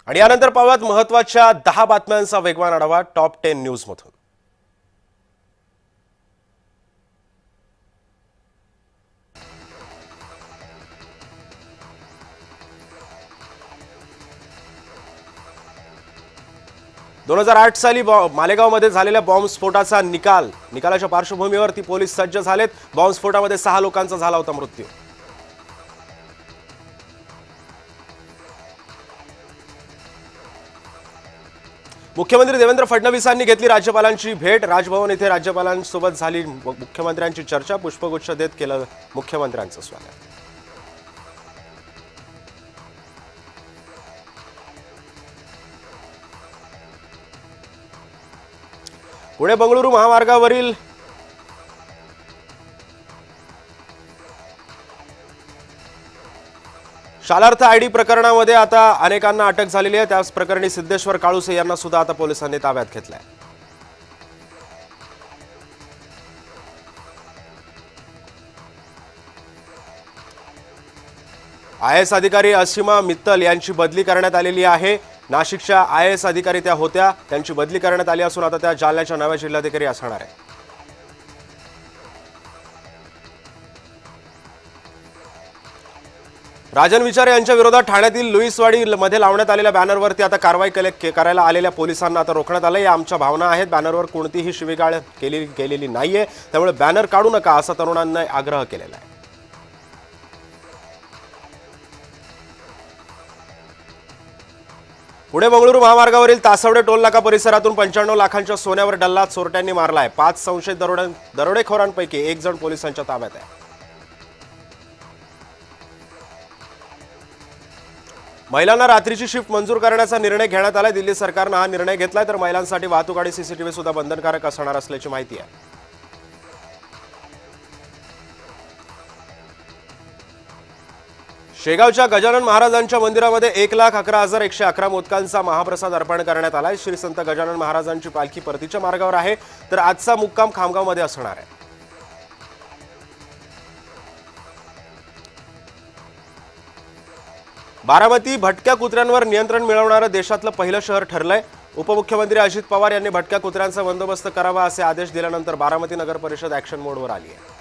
आणि यानंतर पाहूयात महत्त्वाच्या 10 बातम्यांचा वेगवान आढावा टॉप 10 न्यूज मधून। दोन 2008 साली मालेगावमध्ये झालेल्या बॉम्बस्फोटाचा निकालाच्या पार्श्वभूमीवर पोलीस सज्ज झालेत। बॉम्बस्फोटामध्ये 6 लोकांचा झाला होता मृत्यू। मुख्यमंत्री देवेंद्र फडणवीसांनी घेतली राज्यपालांची भेट। राजभवन येथे राज्यपालांसोबत झाली मुख्यमंत्र्यांची चर्चा। पुष्पगुच्छ देत केलं मुख्यमंत्र्यांचं स्वागत। पुणे बंगळुरू महामार्गावरील शालार्थ आयडी प्रकरणामध्ये आता अनेकांना अटक झालेली आहे। त्याच प्रकरणी सिद्धेश्वर काळुसे यांना सुद्धा आता पोलिसांनी ताब्यात घेतलंय। आयएएस अधिकारी असीमा मित्तल यांची बदली करण्यात आलेली आहे। नाशिकच्या आयएएस अधिकारी त्या होत्या, त्यांची बदली करण्यात आली असून आता त्या जालन्याच्या नव्या जिल्हाधिकारी असणार आहेत। राजन विचारे यांच्या विरोधात ठाण्यातील लुईसवाडी मध्ये लावण्यात आलेल्या बॅनरवरती आता कारवाई करायला आलेल्या पोलिसांना आता रोखण्यात आलं। या आमच्या भावना आहेत, बॅनरवर कोणतीही शिवीगाळ केलेली नाहीये, त्यामुळे बॅनर काढू नका असा तरुणांना आग्रह केलेला आहे। पुणे बंगळुरू महामार्गावरील तासवडे टोल नाका परिसरातून 95 लाखांच्या सोन्यावर डल्ला चोरट्यांनी मारलाय। 5 संशयित दरोडेखोरांपैकी 1 जण पोलिसांच्या ताब्यात आहे। महिलांना रात्रीची शिफ्ट मंजूर करण्याचा निर्णय घेण्यात आलाय। दिल्ली सरकारने हा निर्णय घेतलाय, तर महिलांसाठी वाहतूक आणि सीसीटीव्ही सुद्धा बंधनकारक असणार असल्याची माहिती आहे। शेगावच्या गजानन महाराजांच्या मंदिरामध्ये 1,11,111 मोदकांचा महाप्रसाद अर्पण करण्यात आलाय। श्री संत गजानन महाराजांची पालखी परतीच्या मार्गावर आहे, तर आजचा मुक्काम खामगावमध्ये असणार आहे। बारामती भटक्या कुत्र्यांवर नियंत्रण मिळवणारं देशातलं पहिलं शहर ठरलंय। उपमुख्यमंत्री अजित पवार यांनी भटक्या कुत्र्यांचा बंदोबस्त करावा असे आदेश दिल्यानंतर बारामती नगर परिषद ऍक्शन मोडवर आली आहे।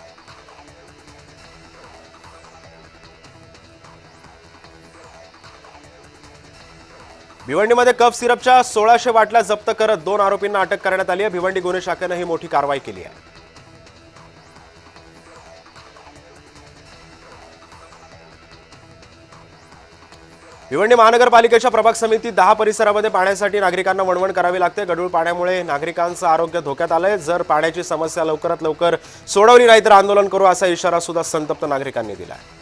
भिवंडीमध्ये कफ सिरपच्या 1600 बाटल्या जप्त करत 2 आरोपींना अटक करण्यात आली आहे। भिवंडी गुन्हे शाखेने ही मोठी कारवाई केली आहे। भिवंडी महानगरपालिकेच्या प्रभाग समिती 10 परिसरामध्ये पाण्यासाठी नागरिकांना वणवण करावी लागते। गढूळ पाण्यामुळे नागरिकांचं आरोग्य धोक्यात आलंय। जर पाण्याची समस्या लवकरात लवकर सोडवली नाही तर आंदोलन करू असा इशारा सुद्धा संतप्त नागरिकांनी दिला आहे।